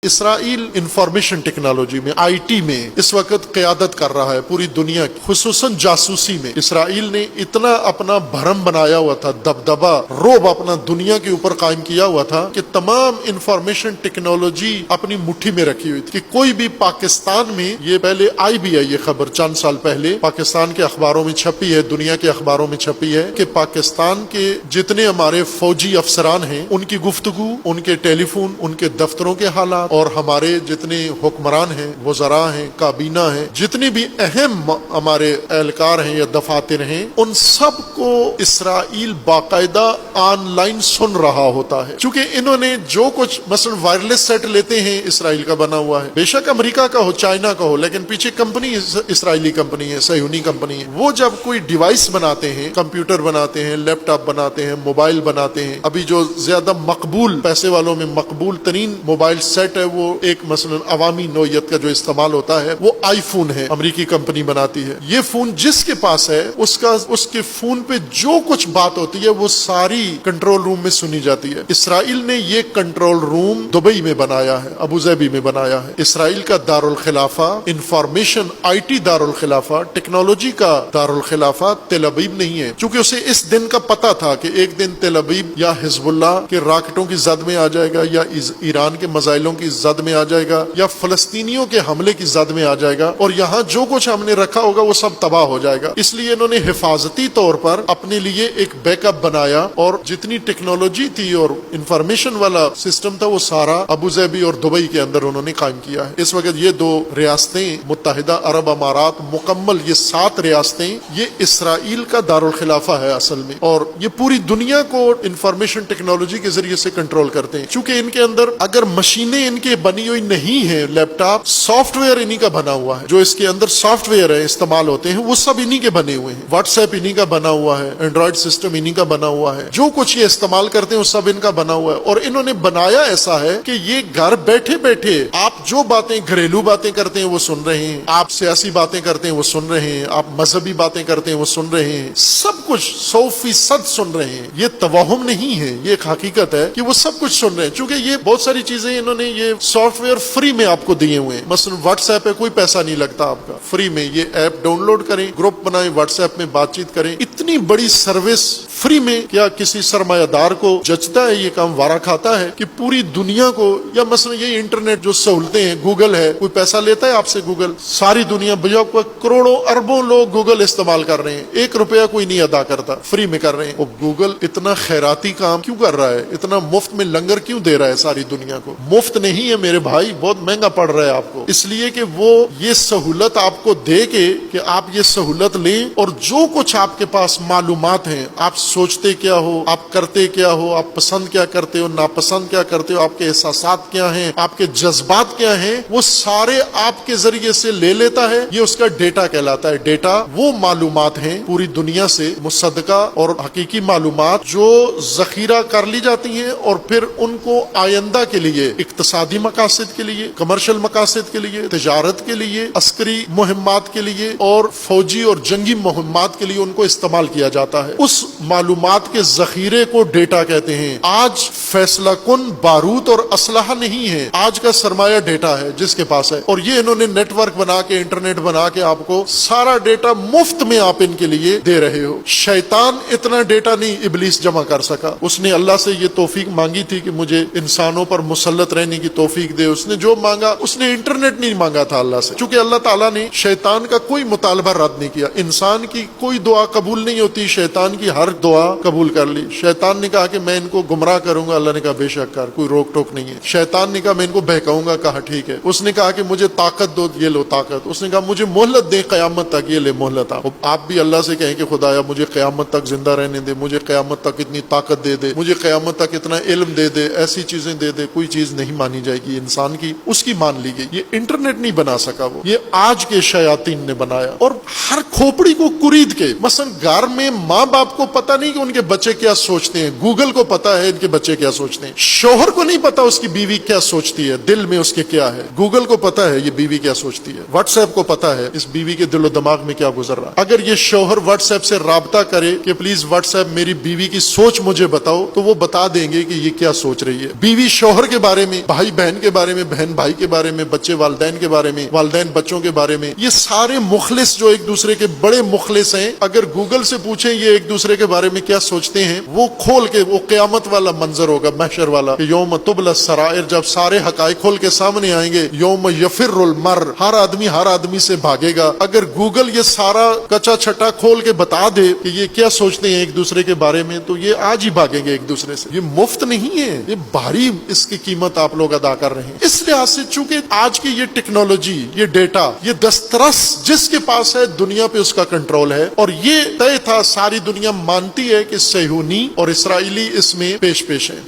اسرائیل information technology میں آئی میں اس وقت قیادت کر رہا ہے پوری دنیا کی، خصوصاً جاسوسی میں۔ اسرائیل نے اتنا اپنا بھرم بنایا ہوا تھا، دبدبا رعب اپنا دنیا کے اوپر قائم کیا ہوا تھا کہ تمام انفارمیشن ٹیکنالوجی اپنی مٹھی میں رکھی ہوئی تھی کہ کوئی بھی پاکستان میں، یہ پہلے آئی بھی ہے یہ خبر چند سال پہلے پاکستان کے اخباروں میں چھپی ہے، دنیا کے اخباروں میں چھپی ہے کہ پاکستان کے جتنے ہمارے فوجی افسران ہیں ان کی گفتگو، ان کے ٹیلی فون، ان کے دفتروں کے حالات اور ہمارے جتنے حکمران ہیں، وزراء ہیں، کابینہ ہیں، جتنے بھی اہم ہمارے اہلکار ہیں یا دفاتر ہیں، ان سب کو اسرائیل باقاعدہ آن لائن سن رہا ہوتا ہے، چونکہ انہوں نے جو کچھ مثلا وائرلیس سیٹ لیتے ہیں اسرائیل کا بنا ہوا ہے، بے شک امریکہ کا ہو، چائنا کا ہو، لیکن پیچھے کمپنی اسرائیلی کمپنی ہے، صہیونی کمپنی ہے۔ وہ جب کوئی ڈیوائس بناتے ہیں، کمپیوٹر بناتے ہیں، لیپ ٹاپ بناتے ہیں، موبائل بناتے ہیں، ابھی جو زیادہ مقبول پیسے والوں میں مقبول ترین موبائل سیٹ ہے وہ ایک مثلا عوامی نوعیت کا جو استعمال ہوتا ہے وہ آئی فون ہے، امریکی کمپنی بناتی ہے۔ یہ فون جس کے پاس ہے اس کے فون پہ جو کچھ بات ہوتی ہے وہ ساری کنٹرول روم میں سنی جاتی ہے۔ اسرائیل نے یہ کنٹرول روم دبئی میں بنایا ہے، ابو ظہبی میں بنایا ہے۔ اسرائیل کا دارالخلافہ، انفارمیشن آئی ٹی دارالخلافہ، ٹیکنالوجی کا دارالخلافہ تل ابیب نہیں ہے، چونکہ اسے اس دن کا پتا تھا کہ ایک دن تل ابیب یا حزب اللہ کے راکٹوں کی زد میں آ جائے گا، یا ایران کے میزائلوں کی زد میں آ جائے گا، یا فلسطینیوں کے حملے کی زد میں آ جائے گا، اور یہاں جو کچھ ہم نے رکھا ہوگا وہ سب تباہ ہو جائے گا۔ اس لیے انہوں نے حفاظتی طور پر اپنے لیے ایک بیک اپ بنایا، اور جتنی ٹیکنالوجی تھی اور انفارمیشن والا سسٹم تھا وہ سارا ابو ظہبی اور دبئی کے اندر انہوں نے قائم کیا ہے۔ اس وقت یہ دو ریاستیں، متحدہ عرب امارات مکمل، یہ 7 ریاستیں، یہ اسرائیل کا دارالخلافہ ہے اصل میں، اور یہ پوری دنیا کو انفارمیشن ٹیکنالوجی کے ذریعے سے کنٹرول کرتے ہیں، چونکہ ان کے اندر اگر مشینیں ان کے بنی ہوئی نہیں ہے، لیپ ٹاپ سافٹ ویئر انہی کا بنا ہوا ہے، جو اس کے اندر سافٹ ویئر ہے استعمال ہوتے ہیں وہ سب انہی کے بنے ہوئے ہیں، واٹس ایپ انہی کا بنا ہوا ہے، اینڈرائڈ سسٹم انہی کا بنا ہوا ہے، جو کچھ یہ استعمال کرتے ہیں وہ سب ان کا بنا ہوا ہے۔ اور انہوں نے بنایا ایسا ہے کہ یہ گھر بیٹھے بیٹھے آپ جو باتیں، گھریلو باتیں کرتے ہیں وہ سن رہے ہیں، آپ سیاسی باتیں کرتے ہیں وہ سن رہے ہیں، آپ مذہبی باتیں کرتے ہیں وہ سن رہے ہیں، سب کچھ 100% سن رہے ہیں۔ یہ توہم نہیں ہے، یہ ایک حقیقت ہے کہ وہ سب کچھ سن رہے ہیں، چونکہ یہ بہت ساری چیزیں انہوں نے یہ سافٹ ویئر فری میں آپ کو دیے ہوئے ہیں۔ مثلا واٹس ایپ پہ کوئی پیسہ نہیں لگتا آپ کا، فری میں یہ ایپ ڈاؤن لوڈ کریں، گروپ بنائیں، واٹس ایپ میں بات چیت کریں، اتنی بڑی سروس فری میں۔ کیا کسی سرمایہ دار کو جچتا ہے یہ کام، وارا کھاتا ہے کہ پوری دنیا کو، یا مثلا یہ انٹرنیٹ جو سہولتیں ہیں، گوگل ہے، کوئی پیسہ لیتا ہے آپ سے؟ گوگل ساری دنیا بھیا کروڑوں اربوں لوگ گوگل استعمال کر رہے ہیں، 1 روپیہ کوئی نہیں ادا کرتا، فری میں کر رہے ہیں۔ اور گوگل اتنا خیراتی کام کیوں کر رہا ہے، اتنا مفت میں لنگر کیوں دے رہا ہے ساری دنیا کو؟ مفت نہیں ہے میرے بھائی، بہت مہنگا پڑ رہا ہے آپ کو، اس لیے کہ وہ یہ سہولت آپ کو دے کے کہ آپ یہ سہولت لیں، اور جو کچھ آپ کے پاس معلومات ہیں، آپ سوچتے کیا ہو، آپ کرتے کیا ہو، آپ پسند کیا کرتے ہو، ناپسند کیا کرتے ہو، آپ کے احساسات کیا ہیں، آپ کے جذبات کیا ہیں، وہ سارے آپ کے ذریعے سے لے لیتا ہے۔ یہ اس کا ڈیٹا کہلاتا ہے۔ ڈیٹا وہ معلومات ہیں پوری دنیا سے مصدقہ اور حقیقی معلومات جو ذخیرہ کر لی جاتی ہیں، اور پھر ان کو آئندہ کے لیے، اقتصادی مقاصد کے لیے، کمرشل مقاصد کے لیے، تجارت کے لیے، عسکری مہمات کے لیے، اور فوجی اور جنگی مہمات کے لیے ان کو استعمال کیا جاتا ہے۔ اس معلومات کے ذخیرے کو ڈیٹا کہتے ہیں۔ آج فیصلہ کن بارود اور اسلحہ نہیں ہے، آج کا سرمایہ ڈیٹا ہے جس کے پاس ہے، اور یہ انہوں نے نیٹ ورک بنا کے، انٹرنیٹ بنا کے آپ کو سارا ڈیٹا مفت میں آپ ان کے لیے دے رہے ہو۔ شیطان اتنا ڈیٹا نہیں ابلیس جمع کر سکا، اس نے اللہ سے یہ توفیق مانگی تھی کہ مجھے انسانوں پر مسلط رہنے کی توفیق دے، اس نے جو مانگا، اس نے انٹرنیٹ نہیں مانگا تھا اللہ سے، چونکہ اللہ تعالیٰ نے شیطان کا کوئی مطالبہ رد نہیں کیا۔ انسان کی کوئی دعا قبول نہیں ہوتی، شیطان کی ہر دعا قبول کر لی۔ شیطان نے کہا کہ میں ان کو گمراہ کروں گا، اللہ نے کہا بے شک کر، کوئی روک ٹوک نہیں ہے۔ شیطان نے کہا میں ان کو بہکاؤں گا، کہا ٹھیک ہے۔ اس نے کہا کہ مجھے طاقت دو، یہ لو طاقت۔ اس نے کہا مجھے مہلت دے قیامت تک، یہ لے مہلت۔ آپ بھی اللہ سے کہیں کہ خدایا مجھے قیامت تک زندہ رہنے دے، مجھے قیامت تک اتنی طاقت دے دے، مجھے قیامت تک اتنا علم دے دے، ایسی چیزیں دے دے، کوئی چیز نہیں مانی جائے گی انسان کی، اس کی مان لی گئی۔ یہ انٹرنیٹ نہیں بنا سکا، وہ یہ آج کے شیاطین نے بنایا، اور ہر کھوپڑی کو کرید کے۔ مثلا گھر میں ماں باپ کو پتہ نہیں کہ ان کے بچے کیا سوچتے ہیں، گوگل کو پتا ہے ان کے بچے کیا سوچتے ہیں۔ شوہر کو نہیں پتا اس کی بیوی کیا سوچتی ہے، دل میں اس کے کیا ہے۔ گوگل کو پتا ہے یہ بیوی کیا سوچتی ہے، واٹس ایپ کو پتا ہے اس بیوی کے دل و دماغ میں کیا گزر رہا ہے۔ اگر یہ شوہر واٹس ایپ سے رابطہ کرے کہ پلیز واٹس ایپ میری بیوی کی سوچ مجھے بتاؤ، تو وہ بتا دیں گے کہ یہ کیا سوچ رہی ہے۔ بیوی شوہر کے بارے میں، بھائی بھائی بہن کے بارے میں، بہن بھائی کے بارے میں، بچے والدین کے بارے میں، والدین بچوں کے بارے میں. یہ سارے مخلص جو ایک دوسرے کے بڑے مخلص ہیں، اگر گوگل سے پوچھیں یہ ایک دوسرے کے بارے میں کیا سوچتے ہیں، وہ کھول کے وہ قیامت والا منظر ہوگا، محشر والا، کہ یوم تبلی السرائر، جب سارے حقائق کھول کے سامنے آئیں گے. یوم یفر المر، ہر آدمی سے بھاگے گا. اگر گوگل یہ سارا کچا چھٹا کھول کے بتا دے کہ یہ کیا سوچتے ہیں ایک دوسرے کے بارے میں، تو یہ آج ہی بھاگیں گے ایک دوسرے سے. یہ مفت نہیں ہے، یہ بھاری اس کی قیمت آپ لوگ ادا کر رہے ہیں. اس لحاظ سے چونکہ آج کی یہ ٹیکنالوجی، یہ ڈیٹا، یہ دسترس جس کے پاس ہے دنیا پہ اس کا کنٹرول ہے، اور یہ طے تھا، ساری دنیا مانتی ہے کہ صہیونی اور اسرائیلی اس میں پیش ہیں.